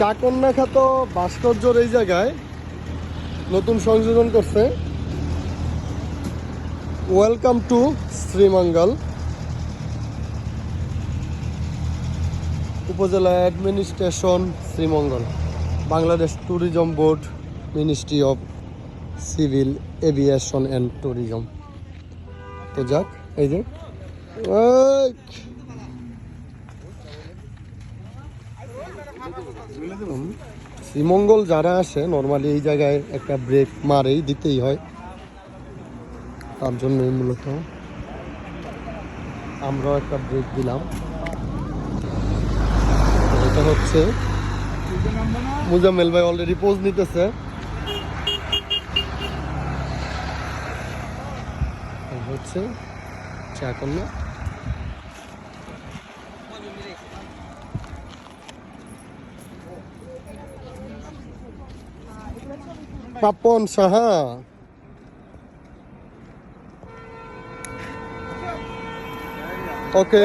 চাকন্যা খ্যাত ভাস্কর্যর এই জায়গায় নতুন সংযোজন করছে। Welcome to Sreemangal. Upazila Administration Sreemangal, Bangladesh Tourism Board, Ministry of Civil Aviation and Tourism. তো যাক, এই যে শ্রীমঙ্গল যারা আসে নর্মালি এই জায়গায় একটা ব্রেক মারেই দিতেই হয়, তার জন্যই মূলত আমরাও একটা ব্রেক দিলাম। এটা হচ্ছে মুজাম্মেল ভাই অলরেডি পোজ নিতেছে। হচ্ছে চাকন্যা। পাপন সাহা, ওকে।